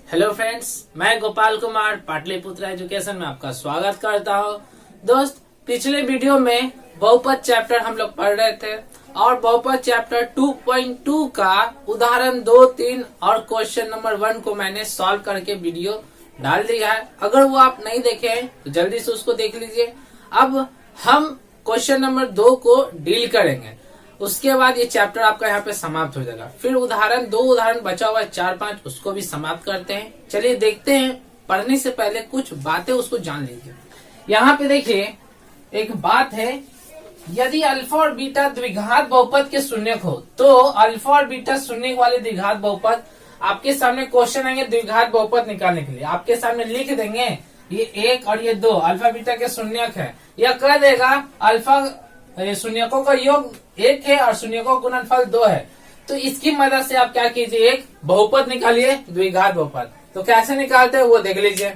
Hello friends, मैं Gopal Kumar Pataliputra education में आपका स्वागत करता हूँ। दोस्त, पिछले वीडियो में बहुपद चैप्टर हम लोग पढ़ रहे थे और बहुपद चैप्टर 2.2 का उदाहरण 2, 3 और क्वेश्चन नंबर 1 को मैंने सॉल्व करके वीडियो डाल दिया है। अगर वो आप नहीं देखे हैं तो जल्दी से उसको देख लीजिए। अब हम क्वेश्चन नंबर 2 को डील करेंगे, उसके बाद ये चैप्टर आपका यहाँ पे समाप्त हो जाएगा। फिर दो उदाहरण बचा हुआ है 4-5, उसको भी समाप्त करते हैं। चलिए देखते हैं। पढ़ने से पहले कुछ बातें उसको जान लीजिए। यहाँ पे देखिए एक बात है, यदि अल्फा और बीटा द्विघात बहुपद के शून्यक हो तो अल्फा और बीटा शून्यक वाले द्विघात बहुपद आपके सामने क्वेश्चन आएंगे। द्विघात बहुपद निकालने के लिए आपके सामने लिख देंगे ये 1 और ये 2 अल्फा बीटा के शून्यक है। यह कह देगा अल्फा शून्यकों का योग 1 है और शून्यकों का गुणनफल 2 है। तो इसकी मदद से आप क्या कीजिए, एक बहुपद निकालिए, द्विघात बहुपद। तो कैसे निकालते हैं वो देख लीजिए।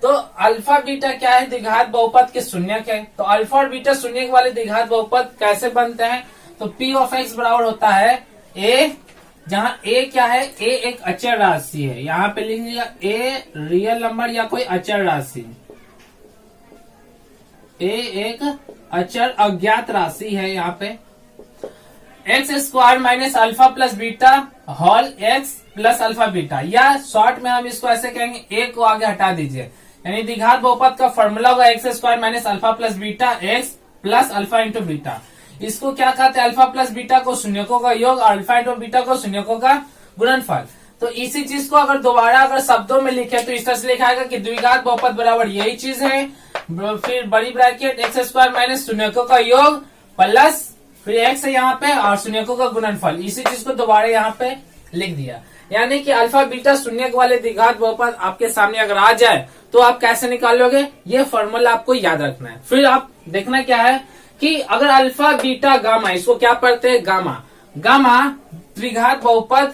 तो अल्फा बीटा क्या है, द्विघात बहुपद के शून्यक है। तो अल्फा और बीटा शून्यक वाले द्विघात बहुपद कैसे बनते हैं, तो P ऑफ x बराबर होता है a, जहाँ a क्या है, a एक अचर राशि है। यहाँ पे लिख लीजिएगा a रियल नंबर या कोई अचर राशि, a एक अचर अज्ञात राशि है। यहाँ पे x square minus alpha plus beta whole x plus alpha beta, या शॉर्ट में हम इसको ऐसे कहेंगे, a को आगे हटा दीजिए। यानी द्विघात बहुपद का फॉर्मूला होगा x square minus alpha plus beta x plus alpha into beta. इसको क्या कहते हैं, अल्फा प्लस बीटा को शून्यकों का योग और अल्फा इंटू बीटा को शून्यकों का गुणनफल। तो इसी चीज को अगर दोबारा अगर शब्दों में लिखे तो इस तरह से लिखाएगा कि द्विघात बहुपद बराबर यही चीज है, फिर बड़ी ब्रैकेट एक्स स्क्वायर माइनस शून्यकों का योग प्लस फिर एक्स है यहाँ पे और शून्यकों का गुणनफल। इसी चीज को दोबारा यहाँ पे लिख दिया। यानी कि अल्फा बीटा शून्यक वाले द्विघात बहुपद आपके सामने अगर आ जाए तो आप कैसे निकालोगे, ये फॉर्मूला आपको याद रखना है। फिर आप देखना क्या है कि अगर अल्फा बीटा गामा, इसको क्या पढ़ते हैं, गामा। गामा द्विघात बहुपद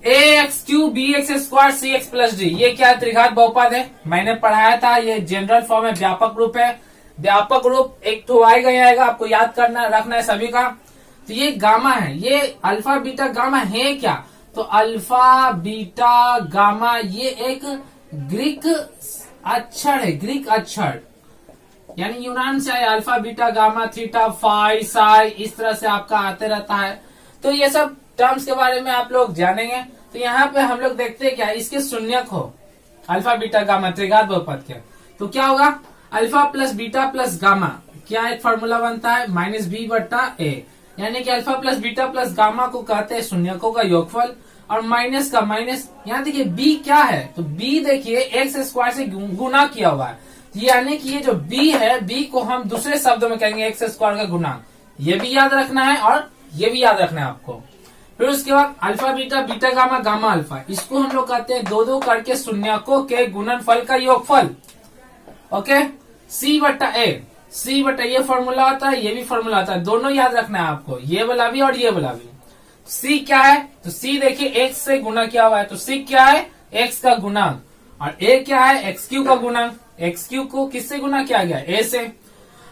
ax³ bx square cx plus D, ये क्या त्रिघात बहुपद है, मैंने पढ़ाया था। ये जनरल फॉर्म है, व्यापक रूप है। व्यापक रूप एक तो आएगा ही आएगा, आपको याद करना रखना है सभी का। तो ये गामा है, ये अल्फा बीटा गामा है क्या, तो अल्फा बीटा गामा ये एक ग्रीक अक्षर है, ग्रीक अक्षर, यानी यूनान से आया। Alpha beta gamma theta phi psi इस तरह से आपका आते रहता है। तो ये सब टर्म्स के बारे में आप लोग जानेंगे। तो यहाँ पे हम लोग देखते हैं क्या, इसके शून्यक हो अल्फा बीटा गामा त्रिघात बहुपद के, तो क्या होगा, alpha plus beta plus gamma, क्या एक फॉर्मूला बनता है माइनस बी बट्टा ए। यानी कि alpha plus beta plus gamma को कहते हैं शून्यकों का योगफल और माइनस का माइनस। यहाँ देखिए बी क्या है, तो बी देखिए एक्स स्क्वायर से गुना किया हुआ है। यानी कि ये जो बी है, बी को हम दूसरे शब्दों में कहेंगे एक्स स्क्वायर का गुना। ये भी याद रखना है और ये भी याद रखना है आपको। फिर उसके बाद alpha beta beta gamma gamma alpha, इसको हम लोग कहते हैं 2-2 करके शून्यकों के गुणनफल का योगफल। ओके, सी बट्टा ए, सी बट्टा ये फॉर्मूला होता है, ये भी फॉर्मूला होता है, दोनों याद रखना है आपको, ये वाला भी और ये वाला भी। सी क्या है, तो सी देखिए एक्स से गुना किया हुआ है, तो सी क्या है, एक्स का गुणांक, और ए क्या है, एक्स³ का गुणांक। एक्स³ को किससे गुना किया गया, ए से।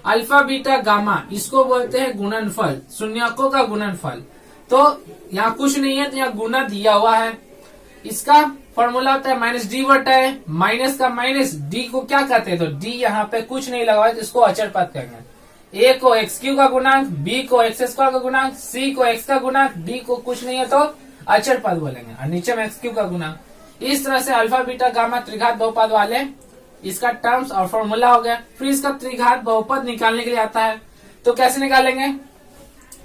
अल्फा बीटा गामा इसको बोलते हैं गुणनफल, शून्यकों का गुणनफल। तो यहाँ कुछ नहीं है तो यहाँ गुना दिया हुआ है। इसका फॉर्मूला होता है माइनस डी बटा ए, माइनस का माइनस, डी को क्या कहते हैं, तो डी यहाँ पे कुछ नहीं लगा है तो इसको अचर पद कहेंगे। ए को एक्स³ का गुणांक, बी को एक्स स्क्वायर का गुणांक, सी को एक्स का गुणांक, डी को कुछ नहीं है तो अचर पद बोलेंगे और नीचे में एक्स³ का गुणांक। इस तरह से अल्फा बीटा गामा त्रिघात बहुपद वाले इसका टर्म्स और फॉर्मूला हो गया। फिर इसका त्रिघात बहुपद निकालने के लिए आता है, तो कैसे निकालेंगे,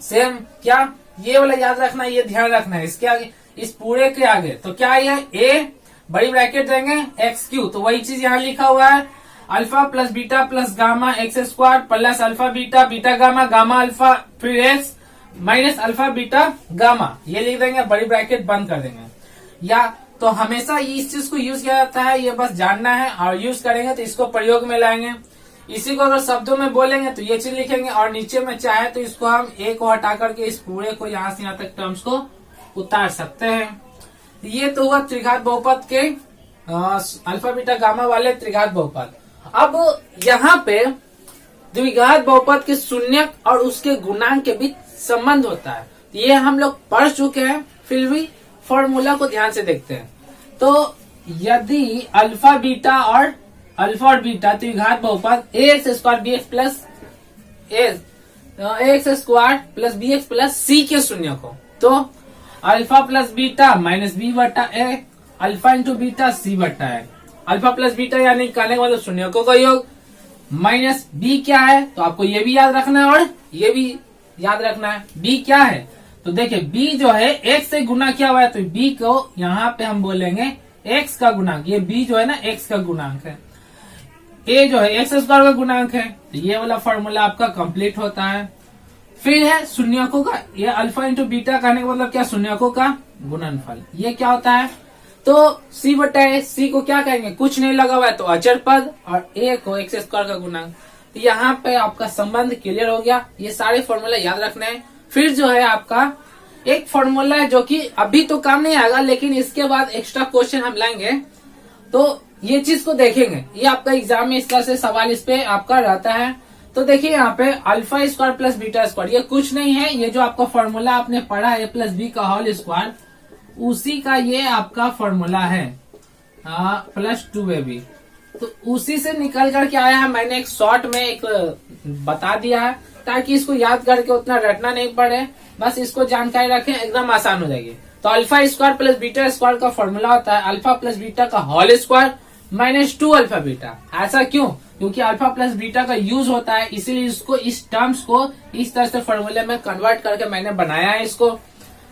सेम क्या, ये वाला याद रखना है, ये ध्यान रखना है। इसके आगे, इस पूरे के आगे तो क्या है, ए बड़ी ब्रैकेट देंगे एक्स³, तो वही चीज यहाँ लिखा हुआ है, alpha plus beta plus gamma x square plus alpha beta beta gamma gamma alpha फिर x minus alpha beta gamma, ये लिख देंगे, बड़ी ब्रैकेट बंद कर देंगे। या तो हमेशा इस चीज को यूज किया जाता है, ये बस जानना है, और यूज करेंगे तो इसको प्रयोग में लाएंगे। इसी को अगर शब्दों में बोलेंगे तो ये चीज लिखेंगे, और नीचे में चाहे तो इसको हम ए को हटा करके इस पूरे को यहाँ से यहाँ तक टर्म्स को उतार सकते हैं। ये तो हुआ त्रिघात बहुपद के अल्फा बीटा गामा वाले त्रिघात बहुपद। अब यहाँ पे द्विघात बहुपद के शून्यक और उसके गुणांक के बीच संबंध होता है, ये हम लोग पढ़ चुके हैं, फिर भी फॉर्मूला को ध्यान से देखते हैं। तो यदि अल्फा और बीटा द्विघात बहुपद A x square B x plus x square plus B x plus C के शून्य को, तो alpha plus beta minus B बटा A, alpha into beta C बटा ए, अल्फा प्लस बीटा यानी कहने का मतलब शून्यकों का योग, माइनस बी क्या है तो आपको ये भी याद रखना है और ये भी याद रखना है। बी क्या है तो देखिए बी जो है एक्स से गुना किया हुआ है, तो बी को यहाँ पे हम बोलेंगे एक्स का गुणांक, ये बी जो है ना एक्स का गुणांक है, ए जो है एक्स स्क्वायर का गुणांक है, तो ये वाला फॉर्मूला आपका कंप्लीट होता है। फिर है शून्यकों का, ये अल्फा इंटू बीटा कहने का मतलब क्या, शून्यकों का गुणनफल, ये क्या होता है तो सी बटा ए, सी को क्या कहेंगे, कुछ नहीं लगा हुआ है तो अचर पद, और ए को एक्स स्क्वायर का गुणांक। तो यहाँ पे आपका संबंध क्लियर हो गया, ये सारे फॉर्मूला याद रखने हैं। फिर जो है आपका एक फॉर्मूला है जो कि अभी तो काम नहीं आएगा, लेकिन इसके बाद एक्स्ट्रा क्वेश्चन हम लाएंगे तो ये चीज को देखेंगे, ये आपका एग्जाम में इस तरह से सवाल इस पे आपका रहता है। तो देखिए यहाँ पे alpha square plus beta square, ये कुछ नहीं है, ये जो आपका फॉर्मूला आपने पढ़ा ए प्लस बी का होल स्क्वायर, उसी का ये आपका फॉर्मूला है प्लस 2ab, तो उसी से निकल करके आया है। मैंने एक शॉर्ट में एक बता दिया है ताकि इसको याद करके उतना रटना नहीं पड़े, बस इसको जानकारी रखें, एकदम आसान हो जाएगी। तो alpha square plus beta square का फॉर्मूला होता है अल्फा प्लस बीटा का whole square minus 2 alpha beta. ऐसा क्यों, क्योंकि अल्फा प्लस बीटा का यूज होता है, इसीलिए इसको इस टर्म्स को इस तरह से फॉर्मूले में कन्वर्ट करके मैंने बनाया है इसको।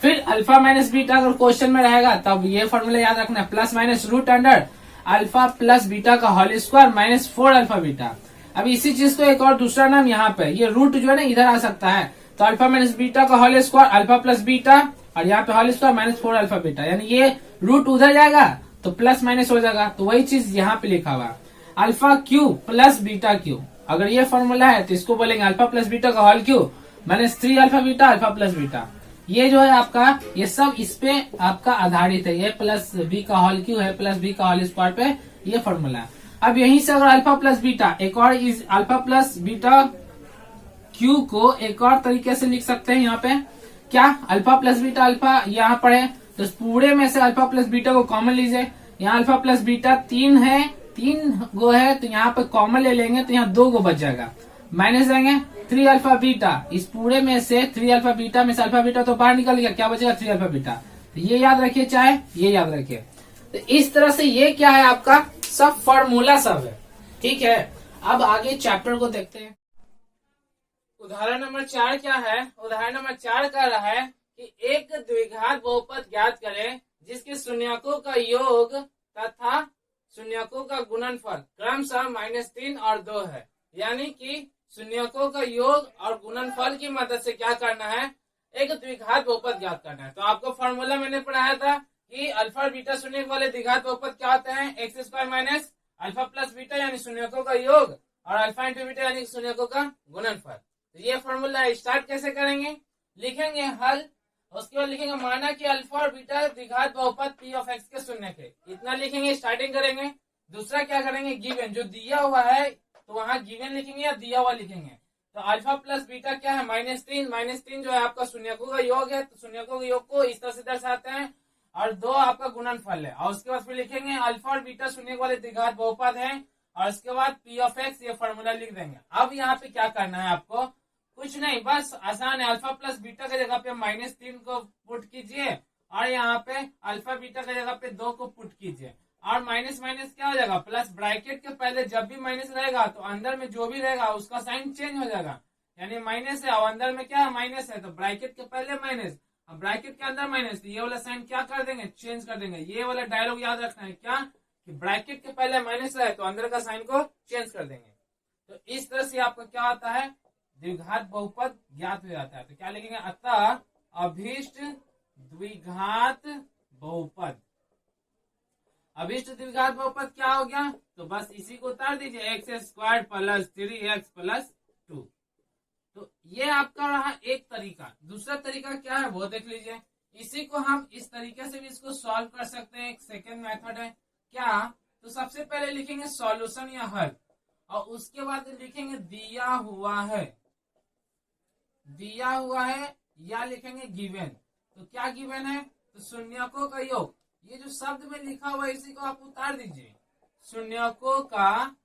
फिर अल्फा माइनस बीटा अगर क्वेश्चन में रहेगा तब ये फॉर्मूला याद रखना है, plus minus root under alpha plus beta का whole square minus 4 alpha beta. अब इसी चीज को एक और दूसरा नाम यहाँ पे, ये रूट जो है ना इधर आ सकता है, तो अल्फा माइनस बीटा का whole square alpha plus beta, और यहाँ पे whole square minus 4 alpha beta, यानी ये रूट उधर जाएगा तो प्लस माइनस हो जाएगा, तो वही चीज यहाँ पे लिखा हुआ alpha cube plus beta cube. अगर ये फॉर्मूला है तो इसको बोलेंगे अल्फा प्लस बीटा का whole cube minus 3 alpha beta alpha plus beta. ये जो है आपका ये सब इस पे आपका आधारित है, ये प्लस बी का होल क्यू है प्लस बी का होल स्क्वायर पे ये फॉर्मूला है। अब यहीं से अगर अल्फा प्लस बीटा एक और इस अल्फा प्लस बीटा क्यू को एक और तरीके से लिख सकते हैं, यहाँ पे क्या अल्फा प्लस बीटा अल्फा यहाँ पर है तो पूरे में से अल्फा प्लस बीटा को कॉमन लीजिए, यहाँ अल्फा प्लस बीटा 3 है, 3 गो है तो यहाँ पे कॉमन ले लेंगे तो यहाँ 2 गो बच जाएगा, माइनस देंगे 3 अल्फा बीटा, इस पूरे में से 3 अल्फा बीटा में से अल्फा बीटा तो बाहर निकल गया, क्या बचेगा 3 अल्फा बीटा, तो ये याद रखिए, चाहे ये याद रखिए। तो इस तरह से ये क्या है आपका सब फॉर्मूला सब है, ठीक है। अब आगे चैप्टर को देखते हैं। उदाहरण नंबर 4 क्या है, उदाहरण नंबर 4 कह रहा है कि एक द्विघात बहुपद ज्ञात करें जिसके शून्यकों का योग तथा शून्यकों का गुणनफल क्रमशः -3 और 2 है। यानी कि शून्यकों का योग और गुणनफल की मदद से क्या करना है, एक द्विघात बहुपद ज्ञात करना है। तो आपको फॉर्मूला मैंने पढ़ाया था कि अल्फा और बीटा शून्यक वाले द्विघात बहुपद क्या होते हैं, x square minus alpha plus beta यानी शून्यकों का योग और अल्फा इंटू बीटा यानी शून्यकों का गुणनफल। तो ये फॉर्मूला स्टार्ट कैसे करेंगे, लिखेंगे हल, उसके बाद लिखेंगे माना कि अल्फा और बीटा द्विघात बहुपद पी ऑफ एक्स के शून्यक है, इतना लिखेंगे, स्टार्टिंग करेंगे। दूसरा क्या करेंगे, गिवन जो दिया हुआ है तो वहां गिवन लिखेंगे या दिया हुआ लिखेंगे। तो अल्फा प्लस बीटा क्या है -3, -3 जो है आपका शून्यकों का योग है, तो शून्यकों के योग को इस तरह से दर्शाते हैं, और 2 आपका गुणनफल है। और उसके बाद फिर लिखेंगे अल्फा और बीटा शून्यक वाले द्विघात बहुपद है, और उसके बाद पी ऑफ एक्स ये फॉर्मूला लिख देंगे। अब यहाँ पे क्या करना है आपको, कुछ नहीं, बस आसान है, अल्फा प्लस बीटा की जगह पे -3 को पुट कीजिए और यहाँ पे अल्फा बीटा की जगह पे 2 को पुट कीजिए, और माइनस माइनस क्या हो जाएगा प्लस, ब्रैकेट के पहले जब भी माइनस रहेगा तो अंदर में जो भी रहेगा उसका साइन चेंज हो जाएगा, यानी माइनस है और अंदर में क्या है माइनस है, तो ब्रैकेट के पहले माइनस और ब्रैकेट के अंदर माइनस, तो ये वाला साइन क्या कर देंगे, चेंज कर देंगे। ये वाला डायलॉग याद रखना है क्या, कि ब्रैकेट के पहले माइनस है तो अंदर का साइन को चेंज कर देंगे। तो इस तरह से आपका क्या होता है, द्विघात बहुपद ज्ञात हो जाता है। तो क्या लिखेंगे, अतः अभीष्ट द्विघात बहुपद, अभीष्ट द्विघात बहुपद क्या हो गया, तो बस इसी को उतार दीजिए, x square plus 3x plus 2। तो ये आपका रहा एक तरीका। दूसरा तरीका क्या है वो देख लीजिए, इसी को हम इस तरीके से भी इसको सॉल्व कर सकते हैं। एक सेकेंड मेथड है क्या, तो सबसे पहले लिखेंगे सॉल्यूशन या हल, और उसके बाद लिखेंगे दिया हुआ है, दिया हुआ है, या लिखेंगे गिवन। तो क्या गिवन है, तो शून्यकों का योग, ये जो शब्द में लिखा हुआ है इसी को आप उतार दीजिए। शून्यकों का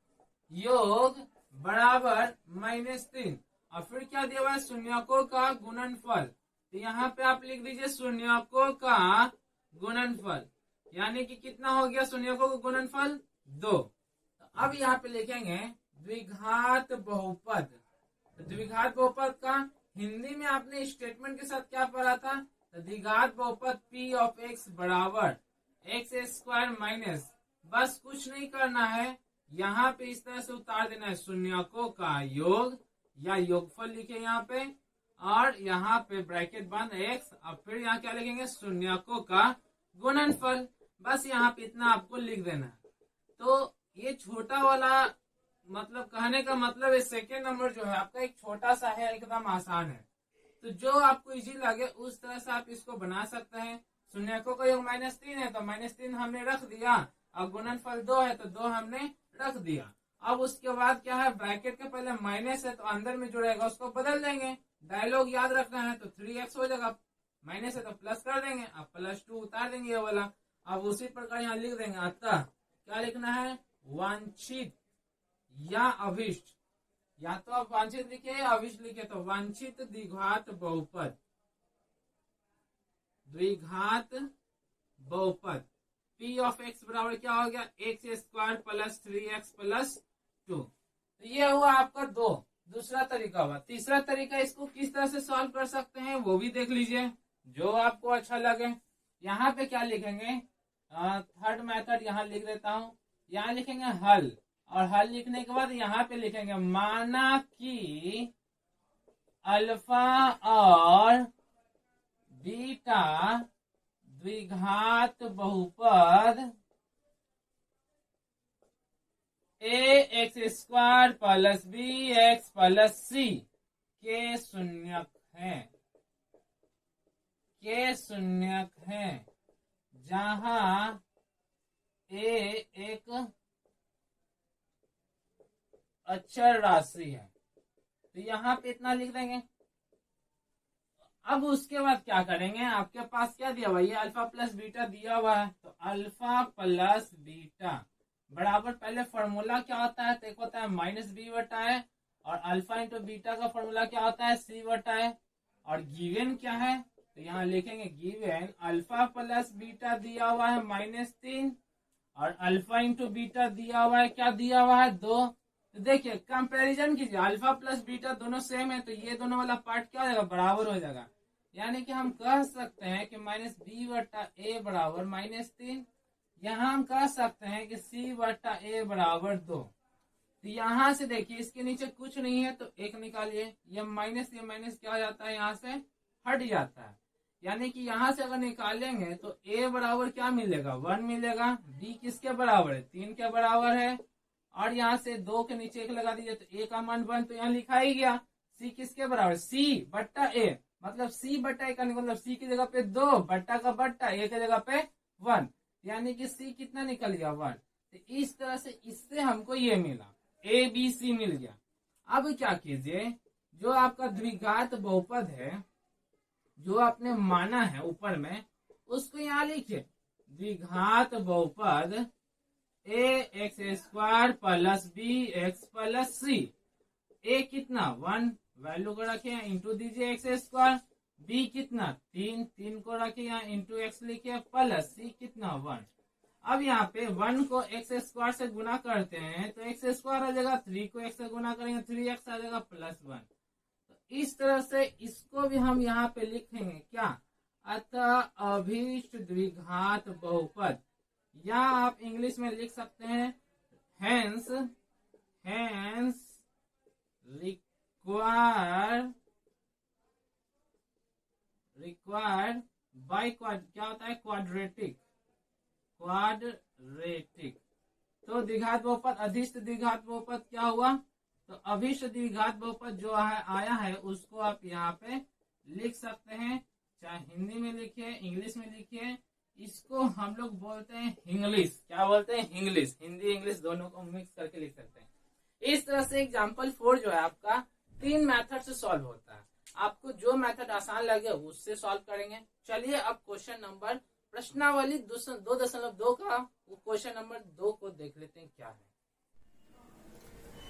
योग बराबर -3 और फिर क्या दिया हुआ है, शून्यकों का गुणनफल। तो यहाँ पे आप लिख दीजिए शून्यकों का गुणनफल, यानी कि कितना हो गया शून्यकों का गुणनफल 2। तो अब यहाँ पे लिखेंगे द्विघात बहुपद। तो द्विघात बहुपद का हिंदी में आपने स्टेटमेंट के साथ क्या पढ़ा था, तो द्विघात बहुपद p ऑफ x बराबर x² माइनस, बस कुछ नहीं करना है, यहाँ पे इस तरह से उतार देना है शून्यकों का योग या योगफल लिखे यहाँ पे, और यहाँ पे ब्रैकेट बंद x, और फिर यहाँ क्या लिखेंगे शून्यकों का गुणनफल। बस यहाँ पे इतना आपको लिख देना है। तो ये छोटा वाला मतलब कहने का मतलब है सेकेंड नंबर जो है आपका एक छोटा सा है, एकदम आसान है। तो जो आपको इजी लगे उस तरह से आप इसको बना सकते हैं। शून्यकों का योग -3 है तो -3 हमने रख दिया, और गुणनफल 2 है तो 2 हमने रख दिया। अब उसके बाद क्या है, ब्रैकेट के पहले माइनस है तो अंदर में जो रहेगा उसको बदल देंगे। डायलॉग याद रखना है तो 3x हो जाएगा, माइनस है तो प्लस कर देंगे, अब +2 उतार देंगे ये वाला। अब उसी प्रकार यहाँ लिख देंगे, अतः क्या लिखना है, वांछित या अभिष्ट, या तो आप वांछित लिखे या अभिष्ट लिखे, तो वांछित द्विघात बहुपद, द्विघात बहुपद p ऑफ x बराबर क्या हो गया, x² + 3x + 2। तो ये हुआ आपका दूसरा तरीका हुआ। तीसरा तरीका इसको किस तरह से सॉल्व कर सकते हैं वो भी देख लीजिए, जो आपको अच्छा लगे। यहाँ पे क्या लिखेंगे, थर्ड मेथड यहाँ लिख देता हूँ। यहाँ लिखेंगे हल, और हल लिखने के बाद यहाँ पे लिखेंगे माना कि अल्फा और बीटा द्विघात बहुपद ax² + bx + c के शून्यक हैं, जहां a एक अचर राशि है। तो यहाँ पे इतना लिख देंगे। अब उसके बाद क्या करेंगे, आपके पास क्या दिया हुआ है, ये अल्फा प्लस बीटा दिया हुआ है, तो अल्फा प्लस बीटा बराबर, पहले फॉर्मूला क्या होता है, तो एक होता है -b/a, और अल्फा इंटू बीटा का फॉर्मूला क्या होता है, c/a, और गिवन क्या है, तो यहाँ लिखेंगे गिवन अल्फा प्लस बीटा दिया हुआ है -3, और अल्फा इंटू बीटा दिया हुआ है, क्या दिया हुआ है, 2। तो देखिए कंपैरिजन कीजिए, अल्फा प्लस बीटा दोनों सेम है, तो ये दोनों वाला पार्ट क्या हो जाएगा, बराबर हो जाएगा। यानी कि हम कह सकते हैं कि -b/a बराबर -3, यहाँ हम कह सकते हैं कि c/a बराबर 2। तो यहाँ से देखिए इसके नीचे कुछ नहीं है तो 1 निकालिए, ये माइनस क्या हो जाता है, यहाँ से हट जाता है। यानी कि यहाँ से अगर निकालेंगे तो a बराबर क्या मिलेगा, 1 मिलेगा, b किसके बराबर है, 3 के बराबर है, और यहाँ से 2 के नीचे 1 लगा दीजिए तो a का मान 1, तो यहाँ लिखा ही गया। c किसके बराबर, c/a, मतलब c/a का मतलब c की जगह पे 2, बट्टा का बट्टा, a की जगह पे 1, यानी कि c कितना निकल गया, 1। तो इस तरह से इससे हमको ये मिला, a b c मिल गया। अब क्या कीजिए, जो आपका द्विघात बहुपद है जो आपने माना है ऊपर में, उसको यहाँ लिखिए, द्विघात बहुपद ax² + bx + c, a कितना 1 वैल्यू को रखे इंटू दीजिए x², b कितना 3 को रखे यहाँ इंटू x लिखे, प्लस c कितना 1। अब यहाँ पे 1 को x² से गुना करते हैं तो x² आ जाएगा, 3 को x से गुना करेंगे 3x आ जाएगा +1। तो इस तरह से इसको भी हम यहाँ पे लिखेंगे क्या, अतः अभीष्ट द्विघात बहुपद, या आप इंग्लिश में लिख सकते हैं हेंस रिक्वायर्ड बाय क्या होता है, क्वाड्रेटिक। तो द्विघात बहुपद, अधिष्ट द्विघात बहुपद क्या हुआ, तो अभिष्ट द्विघात बहुपद जो है आया है उसको आप यहाँ पे लिख सकते हैं, चाहे हिंदी में लिखिए इंग्लिश में लिखिए। इसको हम लोग बोलते हैं इंग्लिश, क्या बोलते हैं, इंग्लिश, हिंदी इंग्लिश दोनों को मिक्स करके लिख सकते हैं। इस तरह से एग्जाम्पल 4 जो है आपका 3 मेथड से सॉल्व होता है। आपको जो मेथड आसान लगे उससे सॉल्व करेंगे। चलिए अब क्वेश्चन नंबर प्रश्नावली 2.2 का क्वेश्चन नंबर 2 को देख लेते हैं क्या है।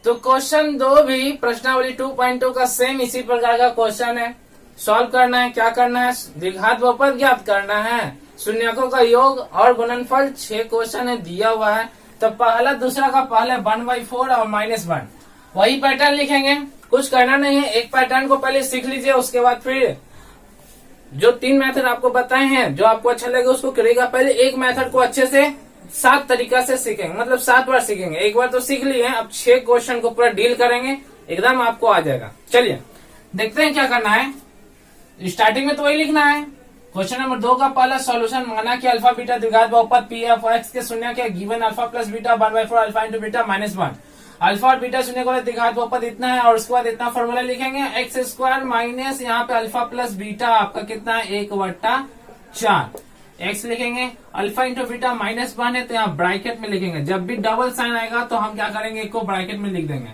तो क्वेश्चन 2 भी प्रश्नावली 2.2 का सेम इसी प्रकार का क्वेश्चन है। सॉल्व करना है, क्या करना है, द्विघात बहुपद ज्ञात करना है, शून्यकों का योग और गुणनफल। 6 क्वेश्चन है दिया हुआ है। तो पहला दूसरा का पहले 1/4 और -1 वही पैटर्न लिखेंगे, कुछ करना नहीं है। एक पैटर्न को पहले सीख लीजिए, उसके बाद फिर जो 3 मेथड आपको बताए हैं जो आपको अच्छा लगे उसको करिएगा। पहले एक मेथड को अच्छे से 7 तरीका से सीखेंगे, मतलब 7 बार सीखेंगे। एक बार तो सीख लिए, अब 6 क्वेश्चन को पूरा डील करेंगे, एकदम आपको आ जाएगा। चलिए देखते हैं क्या करना है। स्टार्टिंग में तो वही लिखना है। क्वेश्चन नंबर 2 का पहला सॉल्यूशन, माना कि अल्फा बीटा द्विघात बहुपद पी एफ एक्स के शून्य के given alpha plus beta 1/4 alpha into beta -1। Alpha और बीटा शून्य को द्विघात बहुपद इतना है और उसके बाद इतना फॉर्मूला लिखेंगे एक्स स्क्वायर माइनस यहाँ पे अल्फा प्लस बीटा आपका कितना है 1/4 एक्स लिखेंगे। अल्फा इंटू बीटा -1 है तो यहाँ ब्रैकेट में लिखेंगे। जब भी डबल साइन आएगा तो हम क्या करेंगे, एक को ब्रैकेट में लिख देंगे।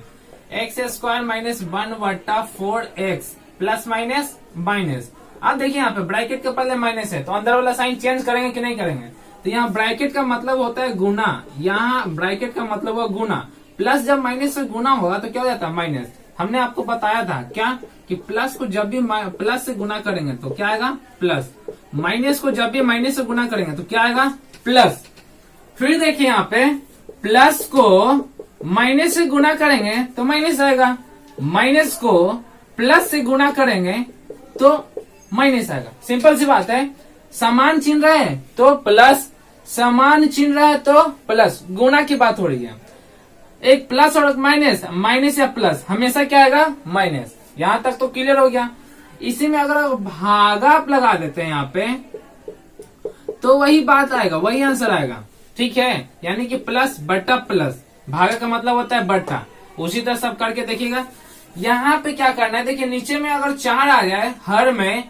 X square minus 1/4 x plus minus minus. अब देखिए यहाँ पे ब्रैकेट के पहले माइनस है तो अंदर वाला साइन चेंज करेंगे कि नहीं करेंगे। तो यहाँ ब्रैकेट का मतलब होता है गुना, यहाँ ब्रैकेट का मतलब हुआ गुना। प्लस जब माइनस से गुना होगा तो क्या हो जाता है माइनस। हमने आपको बताया था क्या कि प्लस को जब भी प्लस से गुना करेंगे तो क्या आएगा प्लस, माइनस को जब भी माइनस से गुना करेंगे तो क्या आएगा प्लस। फिर देखिए यहाँ पे प्लस को माइनस से गुना करेंगे तो माइनस आएगा, माइनस को प्लस से गुना करेंगे तो माइनस आएगा। सिंपल सी बात है। समान चिन्ह रहे तो प्लस, समान चिन्ह रहे तो प्लस, गुना की बात हो रही है। एक प्लस और एक माइनस, माइनस या प्लस हमेशा क्या आएगा माइनस। यहां तक तो क्लियर हो गया। इसी में अगर भागा आप लगा देते हैं यहाँ पे तो वही बात आएगा, वही आंसर आएगा। ठीक है, यानी कि प्लस बटा प्लस, भागा का मतलब होता है बटा। उसी तरह सब करके देखिएगा। यहाँ पे क्या करना है, देखिए नीचे में अगर 4 आ जाए, हर में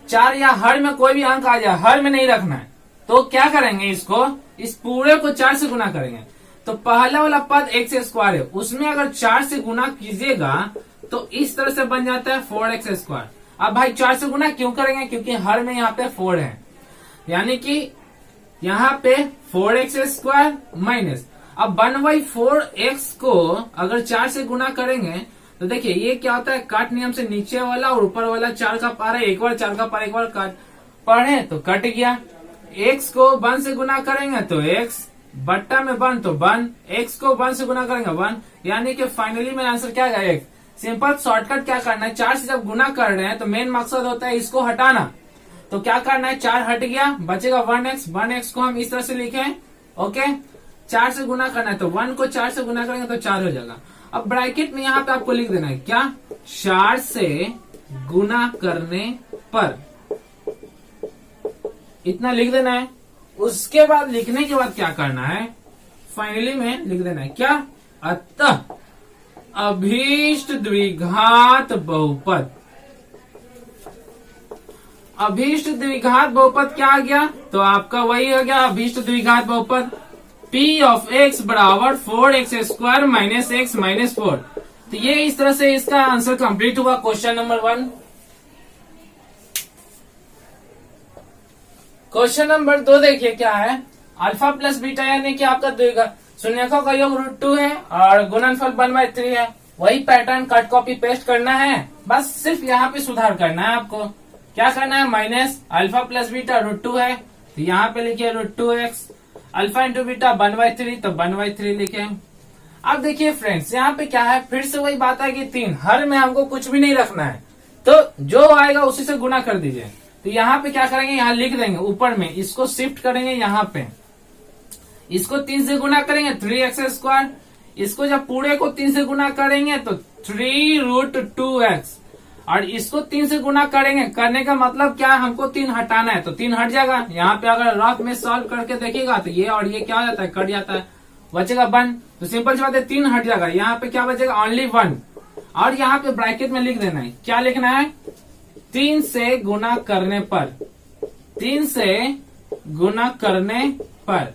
4 या हर में कोई भी अंक आ जाए, हर में नहीं रखना है तो क्या करेंगे, इसको इस पूरे को 4 से गुना करेंगे। तो पहला वाला पद एक्स स्क्वायर है, उसमें अगर 4 से गुना कीजिएगा तो इस तरह से बन जाता है 4x स्क्वायर। अब भाई 4 से गुना क्यों करेंगे, क्योंकि हर में यहाँ पे 4 है, यानी कि यहाँ पे 4x स्क्वायर माइनस। अब 1/4x को अगर 4 से गुना करेंगे तो देखिए ये क्या होता है, काट नियम से नीचे वाला और ऊपर वाला 4 का पारा, एक बार 4 का पारा एक बार काट पढ़े तो कट गया। x को 1 से गुना करेंगे तो x, बट्टा में 1 तो 1, x को 1 से गुना करेंगे 1, यानी कि फाइनली मेरा आंसर क्या आएगा x। सिंपल शॉर्टकट क्या करना है, 4 से जब गुना कर रहे हैं तो मेन मकसद होता है इसको हटाना। तो क्या करना है, 4 हट गया, बचेगा 1x को हम इस तरह से लिखे। ओके, 4 से गुना करना है तो 1 को 4 से गुना करेंगे तो 4 हो जाएगा। अब ब्रैकेट में यहाँ पे आपको लिख देना है क्या, 4 से गुना करने पर, इतना लिख देना है। उसके बाद लिखने के बाद क्या करना है, फाइनली में लिख देना है क्या, अतः अभीष्ट द्विघात बहुपद। अभीष्ट द्विघात बहुपद क्या आ गया, तो आपका वही हो गया अभीष्ट द्विघात बहुपद P ऑफ x बराबर 4x square minus x minus 4। तो ये इस तरह से इसका आंसर कंप्लीट हुआ क्वेश्चन नंबर 1। क्वेश्चन नंबर 2 देखिए क्या है, अल्फा प्लस बीटा यानी कि आपका द्विघात शून्यकों का योग √2 है और गुणनफल 1/3 है। वही पैटर्न कट कॉपी पेस्ट करना है, बस सिर्फ यहाँ पे सुधार करना है आपको। क्या करना है, माइनस अल्फा प्लस बीटा √2 है तो यहाँ पे लिखिए √2x, अल्फा इंटू बीटा 1/3 तो 1/3 लिखे। अब देखिए फ्रेंड्स यहाँ पे क्या है, फिर से वही बात है कि 3 हर में हमको कुछ भी नहीं रखना है, तो जो आएगा उसी से गुना कर दीजिए। तो यहाँ पे क्या करेंगे, यहाँ लिख देंगे ऊपर में, इसको शिफ्ट करेंगे यहाँ पे, इसको 3 से गुना करेंगे 3x स्क्वायर, इसको जब पूरे को 3 से गुना करेंगे तो 3√2x, और इसको 3 से गुना करेंगे, करने का मतलब क्या, हमको 3 हटाना है तो 3 हट जाएगा। यहाँ पे अगर रफ में सॉल्व करके देखिएगा तो ये और ये क्या हो जाता है, कट जाता है, बचेगा 1। तो सिंपल सी बात है 3 हट जाएगा, यहाँ पे क्या बचेगा, ओनली 1। और यहाँ पे ब्रैकेट में लिख देना है, क्या लिखना है, 3 से गुना करने पर, 3 से गुना करने पर।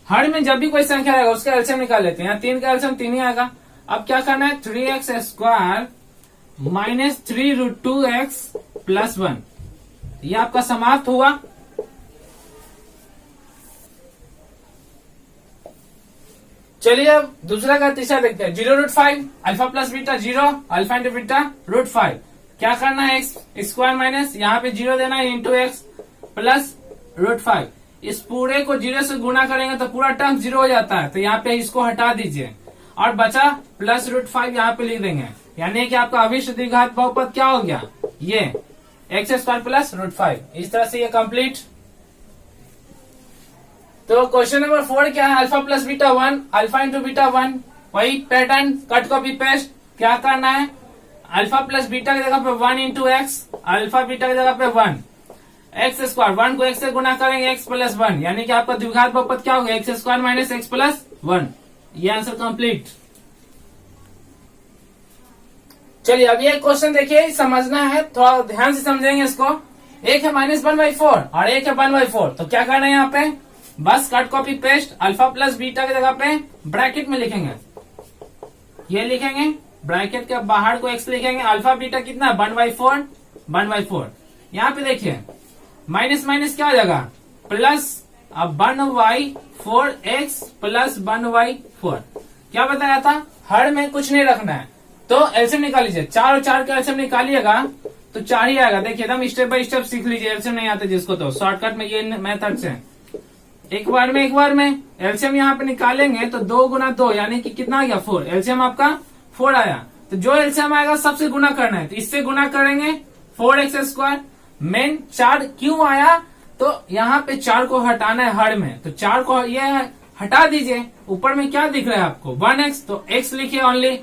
हर में जब भी कोई संख्या रहेगा उसका एलसीएम निकाल लेते हैं, यहाँ 3 का एलसीएम 3 ही आएगा। अब क्या करना है, 3x square minus 3√2x plus 1, ये आपका समाप्त हुआ। चलिए अब दूसरा का तीसरा देखते हैं। 0√5 alpha plus beta 0 alpha into beta √5। क्या करना है, एक्स स्क्वायर माइनस यहाँ पे 0 देना है इंटू एक्स प्लस √5। इस पूरे को 0 से गुना करेंगे तो पूरा टर्म 0 हो जाता है, तो यहाँ पे इसको हटा दीजिए और बचा प्लस √5 यहाँ पे लिख देंगे। यानी कि आपका अभिष्ट द्विघात बहुपद क्या हो गया, ये एक्स स्क्वायर प्लस √5। इस तरह से ये कंप्लीट। तो क्वेश्चन नंबर 4 क्या है, alpha plus beta 1 alpha into beta 1। वही पैटर्न कट कॉपी पेस्ट। क्या करना है, अल्फा प्लस बीटा की जगह पे 1 इंटू एक्स, अल्फा बीटा की जगह पे 1 एक्स स्क्वायर, 1 को एक्स से गुना करेंगे एक्स प्लस 1, यानी कि आपका द्विघात बहुपद क्या होगा, x square minus x plus 1। ये आंसर कंप्लीट। चलिए अब ये क्वेश्चन देखिए, समझना है, थोड़ा ध्यान से समझेंगे इसको। एक है -1/4 और एक है 1/4। तो क्या करना है यहाँ पे, बस cut copy paste, alpha plus beta की जगह पे ब्रैकेट में लिखेंगे, ये लिखेंगे, ब्रैकेट के बाहर को एक्स लिखेंगे, अल्फा बीटा कितना 1/4। यहाँ पे देखिए माइनस माइनस क्या हो जाएगा प्लस, अब 1/4x प्लस 1/4। क्या बताया था, हर में कुछ नहीं रखना है, तो एलसीएम निकाल लीजिए। 4 और 4 का एलसीएम निकालिएगा तो 4 ही आएगा। देखिए एकदम स्टेप बाय स्टेप सीख लीजिए, एलसीएम नहीं आता जिसको तो शॉर्टकट में ये मेथड से एक बार में एलसीएम यहाँ पे निकालेंगे तो 2 गुना 2 यानी कि कितना आ गया 4। एलसीएम आपका 4 आया, तो जो एलसीएम आएगा सबसे गुना करना है, तो इससे गुना करेंगे 4x²। मेन 4 क्यों आया, तो यहाँ पे 4 को हटाना है हर में, तो 4 को ये हटा दीजिए। ऊपर में क्या दिख रहा है आपको 1x, तो x लिखिए ओनली,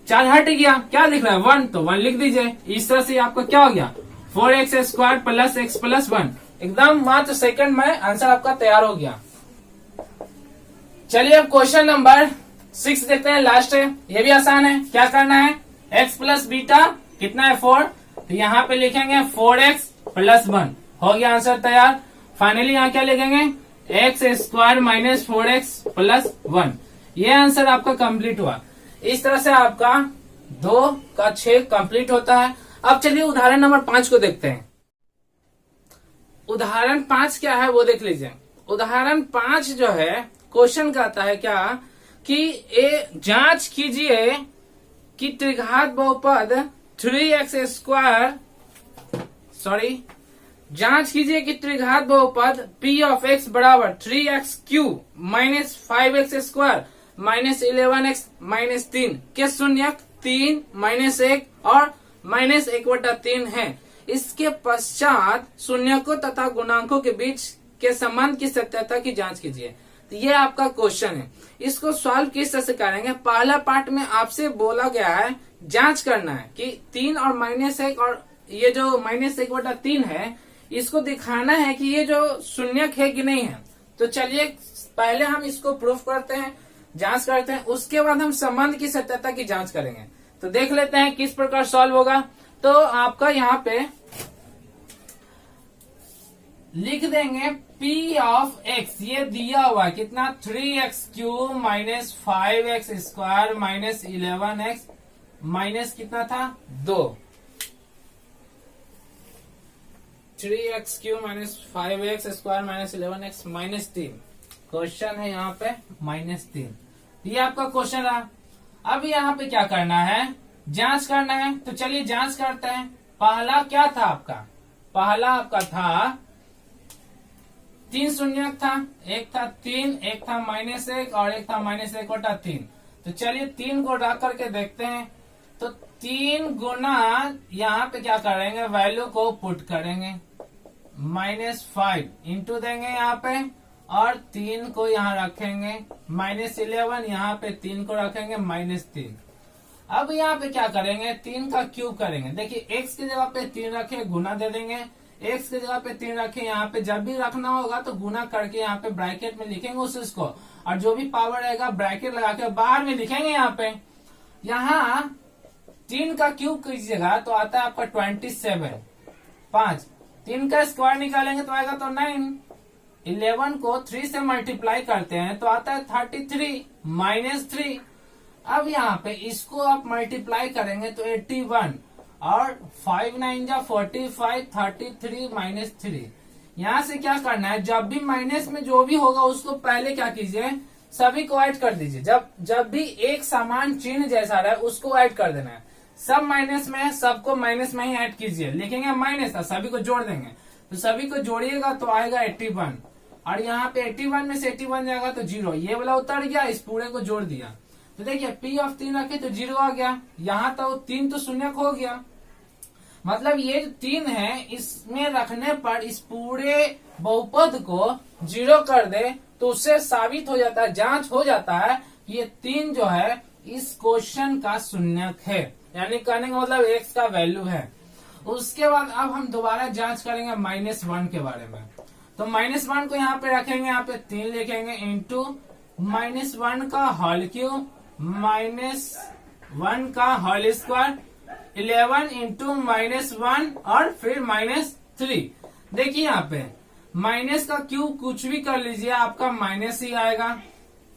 4 हट गया, क्या दिख रहा है 1, तो 1 लिख दीजिए। इस तरह से आपका क्या हो गया 4x² प्लस x प्लस 1। एकदम मात्र सेकंड में आंसर आपका तैयार हो गया। चलिए अब क्वेश्चन नंबर 6 देखते हैं, लास्ट है, ये भी आसान है। क्या करना है, x प्लस बीटा कितना है 4, तो यहाँ पे लिखेंगे 4x प्लस 1। हो गया आंसर तैयार। फाइनली यहाँ क्या लिखेंगे, x² माइनस 4x प्लस 1। ये आंसर आपका कंप्लीट हुआ। इस तरह से आपका 2 का 6 कंप्लीट होता है। अब चलिए उदाहरण नंबर 5 को देखते हैं। उदाहरण 5 क्या है वो देख लीजिए। उदाहरण 5 जो है क्वेश्चन कहता है क्या कि जांच कीजिए कि त्रिघात बहुपद 3x², जांच कीजिए कि त्रिघात बहुपद p ऑफ x बराबर 3x³ minus 5x² minus 11x minus 3 के शून्यक 3 माइनस 1 और माइनस 1/3 है। इसके पश्चात शून्यकों तथा गुणांकों के बीच के संबंध की सत्यता की जांच कीजिए। तो ये आपका क्वेश्चन है। इसको सॉल्व किस तरह से करेंगे, पहला पार्ट में आपसे बोला गया है जांच करना है कि 3 और -1 और ये जो -1/3 है, इसको दिखाना है कि ये जो शून्यक है कि नहीं है। तो चलिए पहले हम इसको प्रूफ करते हैं, जांच करते हैं, उसके बाद हम संबंध की सत्यता की जांच करेंगे। तो देख लेते हैं किस प्रकार सॉल्व होगा। तो आपका यहाँ पे लिख देंगे p ऑफ x, ये दिया हुआ कितना 3x³ minus 5x² minus 11x minus कितना था 2, 3x³ minus 5x² minus 11x minus 3। Question है यहाँ पे -3। ये आपका क्वेश्चन रहा। अब यहाँ पे क्या करना है, जांच करना है। तो चलिए जांच करते हैं। पहला क्या था आपका, पहला आपका था 3 शून्यक था, एक था 3, एक था -1 और एक था -1/3। तो चलिए 3 को रख करके देखते हैं। तो 3 गुना यहाँ पे क्या करेंगे, वैल्यू को पुट करेंगे, -5 इंटू देंगे यहाँ पे और 3 को यहाँ रखेंगे, -11 यहाँ पे 3 को रखेंगे -3। अब यहाँ पे क्या करेंगे, 3 का क्यूब करेंगे। देखिए x की जगह पे 3 रखे, गुना दे देंगे, x की जगह पे 3 रखे, यहाँ पे जब भी रखना होगा तो गुना करके यहाँ पे ब्रैकेट में लिखेंगे उस इसको, और जो भी पावर रहेगा ब्रैकेट लगा के बाहर में लिखेंगे। यहाँ पे यहाँ 3 का क्यूब कीजिएगा तो आता है आपका 27, 5, 3 का स्क्वायर निकालेंगे तो आएगा तो 9, 11 को 3 से मल्टीप्लाई करते हैं तो आता है 33 -3। अब यहाँ पे इसको आप मल्टीप्लाई करेंगे तो 81 और 5 9 जा 45, 33 -3। यहाँ से क्या करना है, जब भी माइनस में जो भी होगा उसको पहले क्या कीजिए सभी को ऐड कर दीजिए। जब भी एक समान चिन्ह जैसा रहे उसको ऐड कर देना है। सब माइनस में है, सबको माइनस में ही ऐड कीजिए। लिखेंगे माइनस, सभी को जोड़ देंगे। तो सभी को जोड़िएगा तो आएगा 81, और यहाँ पे 81 में से 81 जाएगा तो 0। ये वाला उतर गया, इस पूरे को जोड़ दिया। तो देखिए P ऑफ 3 रखे तो 0 आ गया। यहाँ तो 3 तो शून्य हो गया, मतलब ये जो 3 है इसमें रखने पर इस पूरे बहुपद को 0 कर दे तो उससे साबित हो जाता है, जांच हो जाता है कि ये 3 जो है इस क्वेश्चन का शून्यक है, यानी कहने का मतलब x का वैल्यू है। उसके बाद अब हम दोबारा जांच करेंगे -1 के बारे में। तो -1 को यहाँ पे रखेंगे, यहाँ पे 3 लिखेंगे इंटू -1 का होल क्यूब -1 का होल स्क्वायर 11 इंटू -1 और फिर -3। देखिए यहाँ पे माइनस का क्यूब कुछ भी कर लीजिए आपका माइनस ही आएगा,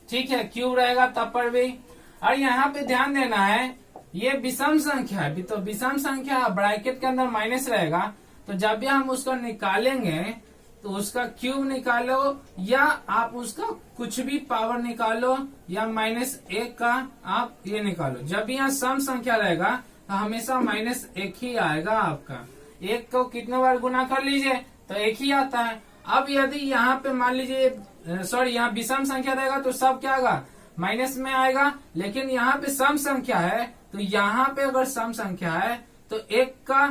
ठीक है, क्यूब रहेगा तब पर भी। और यहाँ पे ध्यान देना है ये विषम संख्या है, तो विषम संख्या ब्रैकेट के अंदर माइनस रहेगा, तो जब भी हम उसको निकालेंगे तो उसका क्यूब निकालो या आप उसका कुछ भी पावर निकालो या -1 का आप ये निकालो। जब भी यहाँ सम संख्या रहेगा तो हमेशा -1 ही आएगा आपका। 1 को कितने बार गुना कर लीजिए तो 1 ही आता है। अब यदि यहाँ पे मान लीजिए सॉरी यहाँ विषम संख्या रहेगा तो सब क्या आएगा, माइनस में आएगा, लेकिन यहाँ पे सम संख्या है तो यहाँ पे अगर सम संख्या है तो 1 का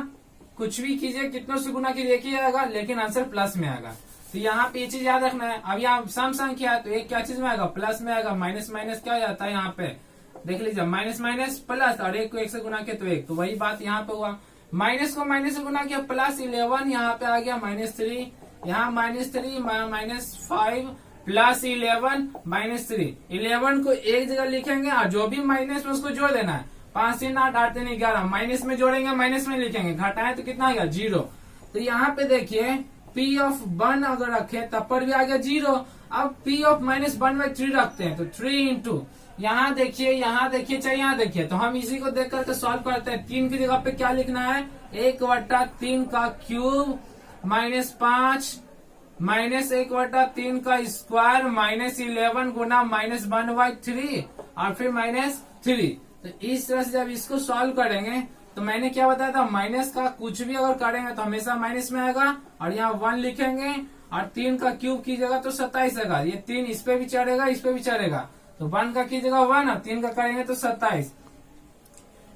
कुछ भी कीजिए, कितनों से गुना कीजिए 1 ही आएगा, लेकिन आंसर प्लस में आएगा। तो यहाँ पे ये चीज याद रखना है। अब यहाँ सम संख्या है तो 1 क्या चीज में आएगा, प्लस में आएगा। माइनस माइनस क्या हो जाता है यहाँ पे देख लीजिए, माइनस माइनस प्लस, और 1 को 1 से गुना किया तो 1, तो वही बात यहाँ पे हुआ। माइनस को माइनस से गुना किया प्लस 11, यहाँ पे आ गया -3, यहाँ -3 -5 प्लस 11 -3। 11 को एक जगह लिखेंगे और जो भी माइनस में उसको जोड़ देना है। 5 3 8 8 3 11 माइनस में जोड़ेंगे, माइनस में लिखेंगे, घटाएं तो कितना आ गया 0। तो यहाँ पे देखिए P ऑफ 1 अगर रखे तब पर भी आ गया 0। अब P ऑफ -1/3 रखते हैं तो 3 इंटू यहाँ देखिए चाहे यहाँ देखिए, तो हम इसी को देख करके सॉल्व करते हैं। 3 की जगह पे क्या लिखना है, 1/3 का क्यूब -5 -1/3 का स्क्वायर -11 गुना -1/3 और फिर -3। तो इस तरह से जब इसको सॉल्व करेंगे तो मैंने क्या बताया था, माइनस का कुछ भी अगर करेंगे तो हमेशा माइनस में आएगा, और यहाँ 1 लिखेंगे और 3 का क्यूब कीजिएगा तो 27 आएगा। ये 3 इस पे भी चढ़ेगा, इस पे भी चढ़ेगा, तो 1 का कीजिएगा 1 और 3 का करेंगे तो 27।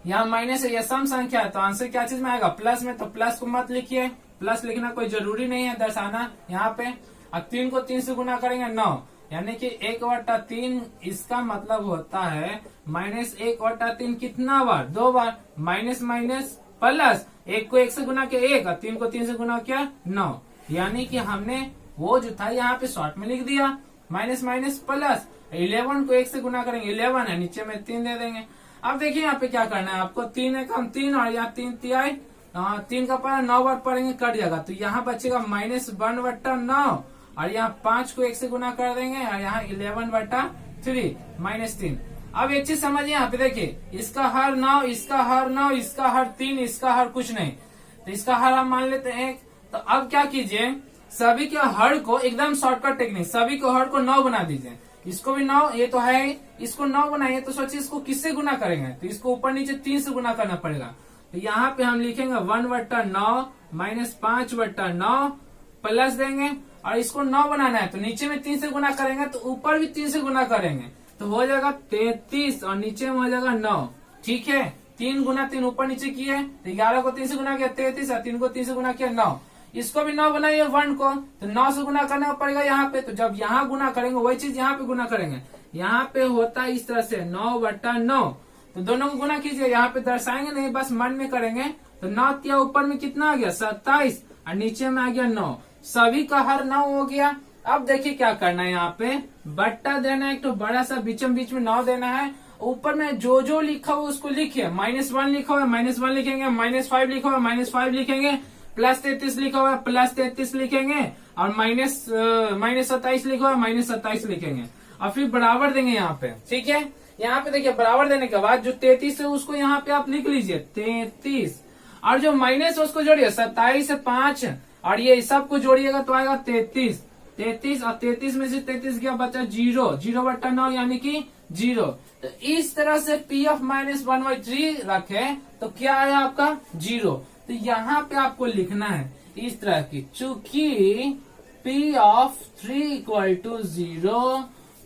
यहाँ माइनस है, यह सम संख्या है तो आंसर क्या चीज में आएगा, प्लस में। तो प्लस को मत लिखिए, प्लस लिखना कोई जरूरी नहीं है दर्शाना यहाँ पे। अब 3 को 3 से गुना करेंगे 9, यानी कि 1/3। इसका मतलब होता है -1/3 कितना बार, 2 बार, माइनस माइनस प्लस, 1 को 1 से गुना किया 1 और 3 को 3 से गुना किया 9, यानी कि हमने वो जो था यहाँ पे शॉर्ट में लिख दिया माइनस माइनस प्लस। 11 को 1 से गुना करेंगे 11 है, नीचे में 3 दे देंगे। अब देखिए यहाँ पे क्या करना है आपको, 3 है कम 3 और यहाँ 3 तिहाई 3 का पारा 9 बार पढ़ेंगे कट जाएगा, तो यहाँ बचेगा -1/9 और यहाँ 5 को 1 से गुना कर देंगे और यहाँ 11/3 -3। अब एक चीज समझिए यहाँ पे देखिए, इसका हर 9, इसका हर 9, इसका हर 3, इसका हर कुछ नहीं, तो इसका हर हम मान लेते हैं 1। तो अब क्या कीजिए, सभी के हर को एकदम शॉर्टकट टेक्निक, सभी को हर को 9 बना दीजिए। इसको भी 9, ये तो है, इसको 9 बनाइए तो सोचिए इसको किससे गुना करेंगे, तो इसको ऊपर नीचे 3 से गुना करना पड़ेगा। तो यहाँ पे हम लिखेंगे 1/9 -5/9 प्लस देंगे, और इसको 9 बनाना है तो नीचे में 3 से गुना करेंगे तो ऊपर भी 3 से गुना करेंगे, तो हो जाएगा 33 और नीचे में हो जाएगा 9। ठीक है, 3 गुना 3 ऊपर नीचे किए तो 11 को 3 से गुना किया 33 और 3 को 3 से गुना किया 9। इसको भी 9 बनाइए 1 को, तो 9 से गुना करना पड़ेगा यहाँ पे। तो जब यहाँ गुना करेंगे वही चीज यहाँ पे गुना करेंगे, यहाँ पे होता है इस तरह से 9/9, तो दोनों को गुना कीजिए। यहाँ पे दर्शाएंगे नहीं, बस मन में करेंगे। तो 9 तिया ऊपर में कितना आ गया 27 और नीचे में आ गया 9, सभी का हर 9 हो गया। अब देखिए क्या करना है, यहाँ पे बट्टा देना है, एक तो बड़ा सा बीच में 9 देना है। ऊपर में जो जो लिखा हुआ उसको लिखिए, -1 लिखा हुआ है -1 लिखेंगे, -5 लिखा हुआ है -5 लिखेंगे, +33 लिखा हुआ है +33 लिखेंगे, और -27 लिखा हुआ है -27 लिखेंगे, और फिर बराबर देंगे यहाँ पे। ठीक है, यहाँ पे देखिए बराबर देने के बाद जो 33 है उसको यहाँ पे आप लिख लीजिए 33, और जो माइनस उसको जोड़िए 27 से 5 और ये सबको जोड़िएगा तो आएगा 33। 33 और 33 में से 33 गया बचा 0, 0/9 यानी कि 0। तो इस तरह से P ऑफ -1/3 रखे तो क्या आया आपका 0। तो यहाँ पे आपको लिखना है इस तरह की, चूंकि P of 3 equal to 0,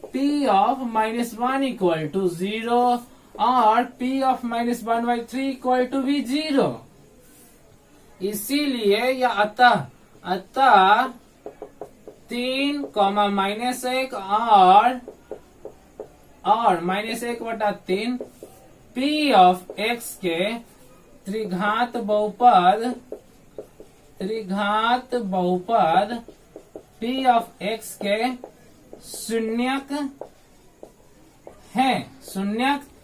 P of -1 equal to 0 और P ऑफ -1/3 इक्वल टू भी 0। इसीलिए या अतः 3, -1 और -1/3 P ऑफ x के त्रिघात बहुपद P ऑफ x के शून्यक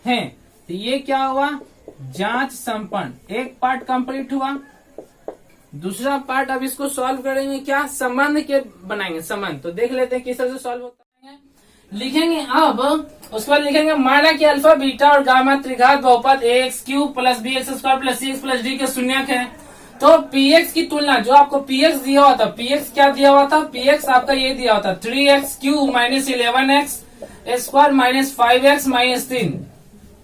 है। तो ये क्या हुआ, जांच संपन्न। एक पार्ट कंप्लीट हुआ। दूसरा पार्ट अब इसको सॉल्व करेंगे, क्या संबंध के बनाएंगे संबंध। तो देख लेते हैं किस तरह से सॉल्व होता है। लिखेंगे अब उसके बाद लिखेंगे माना कि अल्फा बीटा और गामा त्रिघात बहुपद ax³ + bx² + cx + d के शून्यक है। तो px की तुलना, जो आपको px दिया हुआ था, px क्या दिया हुआ था, px आपका ये दिया हुआ था 3x³ - 11x² - 5x - 3,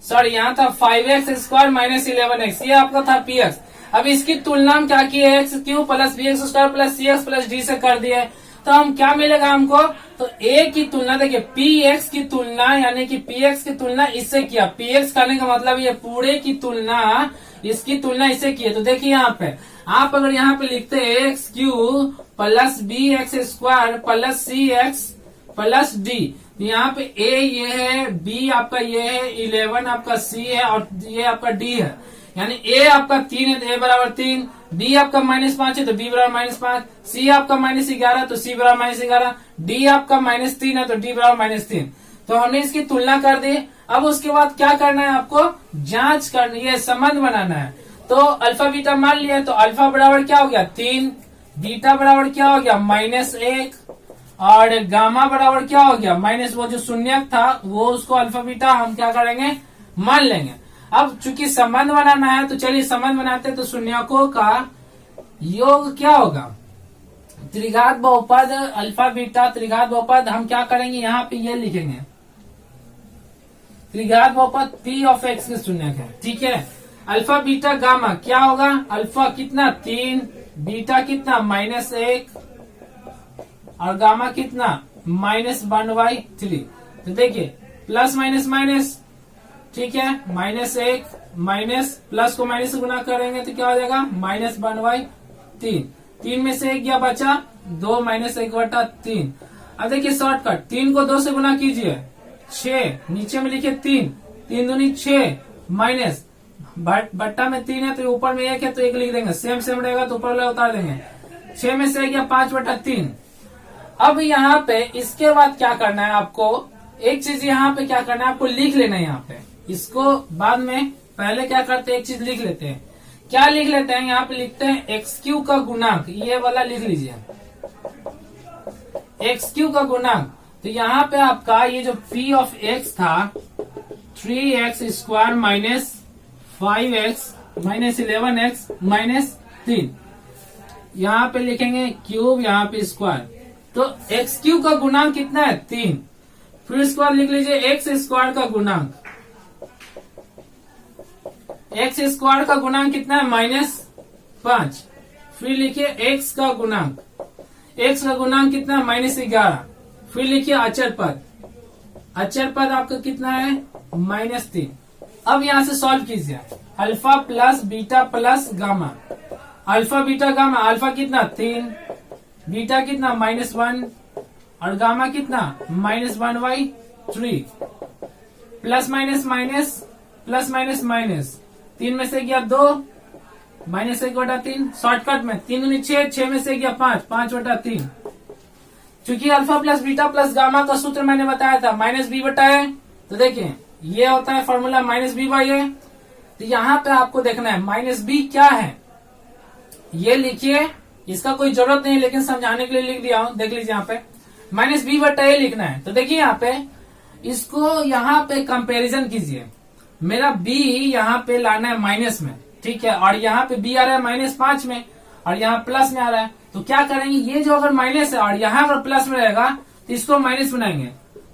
सॉरी यहाँ था 5x² - 11x, ये आपका था px। अब इसकी तुलना हम क्या किए, x³ + bx² + cx + d से कर दिए। तो हम क्या मिलेगा हमको, तो a की तुलना देखिए px की तुलना यानी कि px की तुलना इससे किया। px करने का मतलब ये पूरे की तुलना, इसकी तुलना इससे की है। तो देखिए यहाँ पे आप अगर यहाँ पे लिखते हैं x³ + bx² + cx + d, यहाँ पे a ये है, b आपका ये है, 11 आपका c है और ये आपका d है। यानी a आपका 3 है तो a बराबर 3, b आपका -5 है तो b बराबर -5, c आपका -11 तो c बराबर -11, d आपका -3 है तो d बराबर -3। तो हमने इसकी तुलना कर दी। अब उसके बाद क्या करना है, आपको जांच करनी है, संबंध बनाना है। तो अल्फा बीटा मान लिया, तो अल्फा बराबर क्या हो गया 3, बीटा बराबर क्या हो गया -1 और गामा बराबर क्या हो गया वो जो शून्यक था वो, उसको अल्फा बीटा हम क्या करेंगे मान लेंगे। अब चूंकि संबंध बनाना है तो चलिए संबंध बनाते हैं। तो शून्यकों का योग क्या होगा, त्रिघात बहुपद अल्फा बीटा त्रिघात बहुपद हम क्या करेंगे, यहाँ पे ये लिखेंगे त्रिघात बहुपद P ऑफ x के शून्यक है, ठीक है। अल्फा बीटा गामा क्या होगा, अल्फा कितना 3, बीटा कितना -1 और गामा कितना -1/3। तो देखिए प्लस माइनस माइनस, ठीक है, -1 माइनस प्लस को माइनस से गुना करेंगे तो क्या हो जाएगा -1/3। 3 में से 1 गया बचा 2 -1/3। अब देखिए शॉर्टकट, 3 को 2 से गुना कीजिए 6, नीचे में लिखिए 3, 3 दूनी 6 माइनस बट्टा में 3 है तो ऊपर में 1 है तो 1 लिख देंगे, सेम रहेगा तो ऊपर वाला उतार देंगे। 6 में से 1 गया 5/3। अब यहाँ पे इसके बाद क्या करना है आपको, एक चीज यहाँ पे क्या करना है आपको लिख लेना है। यहाँ पे इसको बाद में, पहले क्या करते हैं एक चीज लिख लेते हैं। क्या लिख लेते हैं, यहाँ पे लिखते हैं x³ का गुणांक, ये वाला लिख लीजिए x³ का गुणांक। तो यहाँ पे आपका ये जो P ऑफ x था 3x² - 5x - 11x - 3, यहाँ पे लिखेंगे क्यूब, यहाँ पे स्क्वायर। तो x³ का गुणांक कितना है 3, फिर स्क्वायर लिख लीजिए x² का गुणांक, x² का गुणांक कितना है -5, फिर लिखिए x का गुणांक, x का गुणांक कितना है -11, फिर लिखिए अचर पद, अचर पद आपका कितना है -3। अब यहां से सॉल्व कीजिए, alpha plus beta plus gamma, alpha beta gamma, alpha कितना 3, बीटा कितना -1 और गामा कितना -1/3, plus minus minus plus minus minus, 3 में से गया 2 -1/3, शॉर्टकट में 3 दूनी 6, 6 में से गया 5, 5/3। चूंकि alpha plus beta plus gamma का सूत्र मैंने बताया था -b/a, तो देखिए ये होता है फॉर्मूला -b/a। तो यहाँ पे आपको देखना है -b क्या है, ये लिखिए, इसका कोई जरूरत नहीं लेकिन समझाने के लिए लिख दिया हूं, देख लीजिए यहाँ पे -b/a लिखना है। तो देखिए यहाँ पे इसको यहाँ पे कंपैरिजन कीजिए, मेरा b यहाँ पे लाना है माइनस में, ठीक है, और यहाँ पे b आ रहा है -5 में और यहाँ प्लस में आ रहा है। तो क्या करेंगे, ये जो अगर माइनस है और यहाँ अगर प्लस में रहेगा तो इसको माइनस बनाएंगे,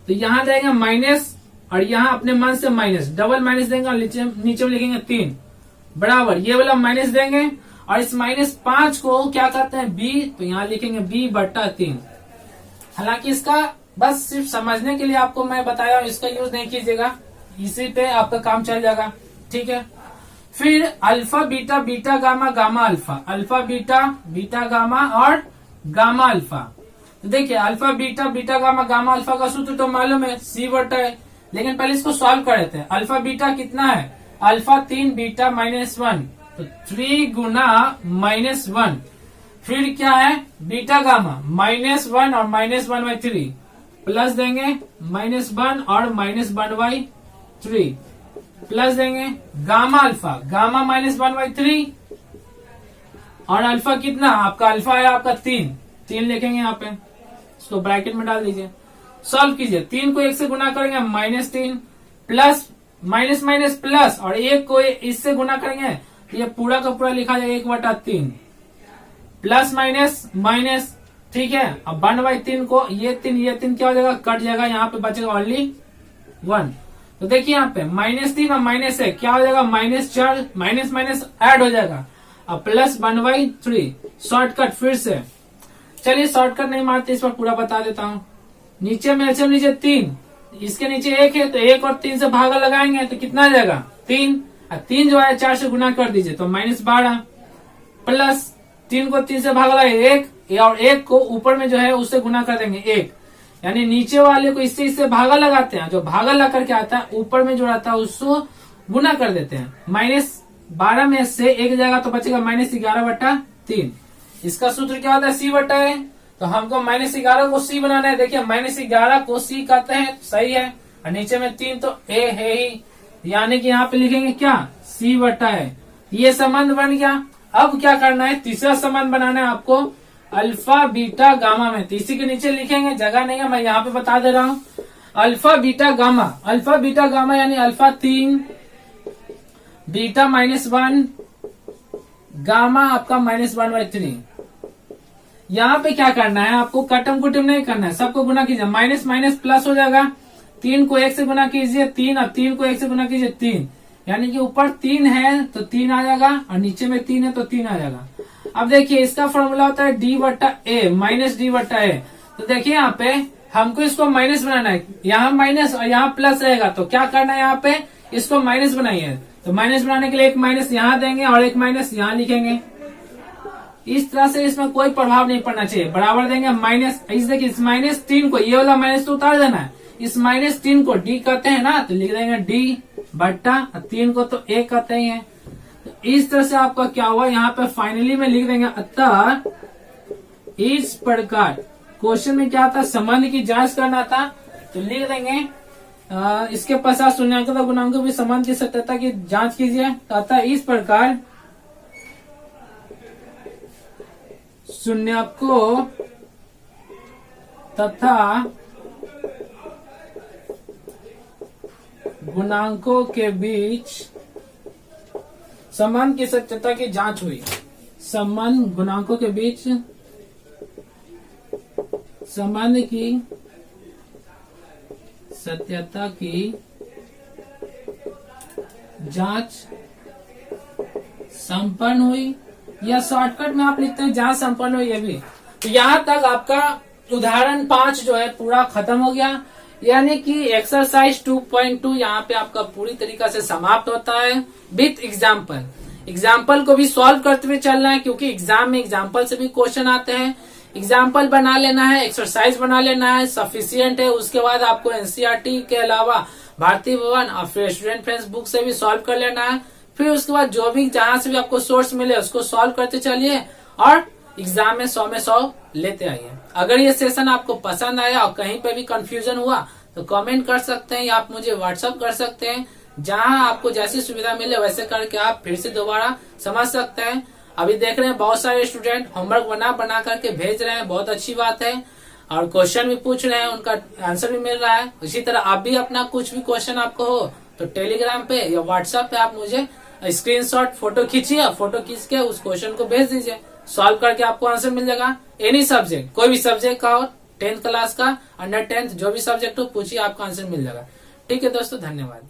तो यहाँ देंगे माइनस और यहाँ अपने मन से माइनस, डबल माइनस देंगे और नीचे में लिखेंगे 3 बराबर ये वाला माइनस देंगे और इस -5 को क्या करते हैं b, तो यहाँ लिखेंगे b/3। हालांकि इसका बस सिर्फ समझने के लिए आपको मैं बताया हूँ, इसका यूज नहीं कीजिएगा, इसी पे आपका काम चल जाएगा, ठीक है। फिर alpha beta beta gamma gamma alpha, alpha beta beta gamma और गामा अल्फा। तो देखिए alpha beta beta gamma gamma alpha का सूत्र तो मालूम है c/है, लेकिन पहले इसको सॉल्व कर लेते हैं। अल्फा बीटा कितना है, अल्फा 3 बीटा -1, तो 3 गुना -1। फिर क्या है बीटा गामा -1 और -1/3 प्लस देंगे -1 और -1/3 प्लस देंगे गामा अल्फा, गामा -1/3 और अल्फा कितना आपका, अल्फा है आपका 3 लिखेंगे यहाँ पे, इसको ब्रैकेट में डाल दीजिए, सॉल्व कीजिए। 3 को 1 से गुना करेंगे -3 प्लस माइनस माइनस प्लस और 1 को इससे गुना करेंगे तो ये पूरा का पूरा लिखा जाएगा 1/3 प्लस माइनस माइनस, ठीक है। अब 1/3 को ये 3 क्या हो जाएगा, कट जाएगा, यहाँ पे बचेगा ओनली 1। तो देखिए यहाँ पे -3 और -1 क्या हो जाएगा, -4 माइनस माइनस ऐड हो जाएगा, अब प्लस 1/3 शॉर्टकट फिर से। चलिए शॉर्टकट नहीं मारते, इस पर पूरा बता देता हूँ। नीचे में एलसीएम लीजिए 3, इसके नीचे 1 है तो 1 और 3 से भागा लगाएंगे तो कितना आ जाएगा 3, और 3 जो है 4 से गुना कर दीजिए तो -12 प्लस 3 को 3 से भागा लगाए 1 और 1 को ऊपर में जो है उससे गुना कर देंगे 1, यानी नीचे वाले को इससे भागा लगाते हैं, जो भागा लगा करके आता है ऊपर में जो रहता है उसको गुना कर देते हैं। -12 में से 1 जाएगा तो बचेगा -11/3। इसका सूत्र क्या होता है, c/है, तो हमको -11 को c बनाना है। देखिए -11 को c कहते हैं, सही है, और नीचे में 3 तो a है ही, यानी कि यहाँ पे लिखेंगे क्या c/है। ये संबंध बन गया। अब क्या करना है, तीसरा संबंध बनाना है आपको अल्फा बीटा गामा में, तो इसी के नीचे लिखेंगे, जगह नहीं है मैं यहाँ पे बता दे रहा हूँ। Alpha beta gamma, alpha beta gamma यानी अल्फा 3 बीटा -1 गामा आपका -1/3। यहाँ पे क्या करना है आपको, कटम कुटम नहीं करना है, सबको गुना कीजिए, माइनस माइनस प्लस हो जाएगा। 3 को 1 से गुना कीजिए 3 और 3 को 1 से गुना कीजिए 3, यानी कि ऊपर 3 है तो 3 आ जाएगा और नीचे में 3 है तो 3 आ जाएगा। अब देखिए इसका फॉर्मूला होता है d/a माइनस d/a। तो देखिए यहाँ पे हमको इसको माइनस बनाना है, यहाँ माइनस और यहाँ प्लस रहेगा, तो क्या करना है यहाँ पे इसको माइनस बनाइए। तो माइनस बनाने के लिए एक माइनस यहाँ देंगे और एक माइनस यहाँ लिखेंगे। इस तरह से इसमें कोई प्रभाव नहीं पड़ना चाहिए, बराबर देंगे माइनस। इस देखिए इस -3 को, ये वाला माइनस तो उतार देना है, इस -3 को d कहते हैं ना, तो लिख देंगे d/3 को तो a कहते हैं। तो इस तरह से आपका क्या हुआ, यहाँ पे फाइनली में लिख देंगे। अतः इस प्रकार क्वेश्चन में क्या था, संबंध की जांच करना था, तो लिख देंगे इसके पश्चात शून्याङ्क तथा गुणांक भी संबंध की सत्यता की जांच कीजिए। अतः इस प्रकार शून्याङ्कों तथा गुणांकों के बीच संबंध की सत्यता की जांच हुई। संबंध गुणांकों के बीच संबंध की सत्यता की जांच संपन्न हुई, या शॉर्टकट में आप लिखते हैं जांच संपन्न हुई। ये भी तो यहाँ तक आपका उदाहरण 5 जो है पूरा खत्म हो गया, यानी कि एक्सरसाइज 2.2 यहाँ पे आपका पूरी तरीका से समाप्त होता है विथ एग्जाम्पल। एग्जाम्पल को भी सॉल्व करते हुए चलना है, क्योंकि एग्जाम में एग्जाम्पल से भी क्वेश्चन आते हैं। एग्जाम्पल बना लेना है, एक्सरसाइज बना लेना है, सफिशियंट है। उसके बाद आपको एनसीईआरटी के अलावा भारतीय भवन और फिर स्टूडेंट फ्रेंड्स बुक से भी सॉल्व कर लेना है। फिर उसके बाद जो भी जहां से भी आपको सोर्स मिले उसको सॉल्व करते चलिए और एग्जाम में 100 में 100 लेते आइए। अगर ये सेशन आपको पसंद आया और कहीं पे भी कंफ्यूजन हुआ तो कमेंट कर सकते हैं या आप मुझे व्हाट्सअप कर सकते हैं। जहां आपको जैसी सुविधा मिले वैसे करके आप फिर से दोबारा समझ सकते हैं। अभी देख रहे हैं बहुत सारे स्टूडेंट होमवर्क बना करके भेज रहे हैं, बहुत अच्छी बात है, और क्वेश्चन भी पूछ रहे हैं, उनका आंसर भी मिल रहा है। इसी तरह आप भी अपना कुछ भी क्वेश्चन आपको हो तो टेलीग्राम पे या व्हाट्सएप पे आप मुझे स्क्रीनशॉट फोटो खींचिए, फोटो खींच के उस क्वेश्चन को भेज दीजिए, सॉल्व करके आपको आंसर मिल जाएगा। एनी सब्जेक्ट, कोई भी सब्जेक्ट का हो, 10th क्लास का, अंडर 10th जो भी सब्जेक्ट हो, पूछिए आपका आंसर मिल जाएगा। ठीक है दोस्तों, धन्यवाद।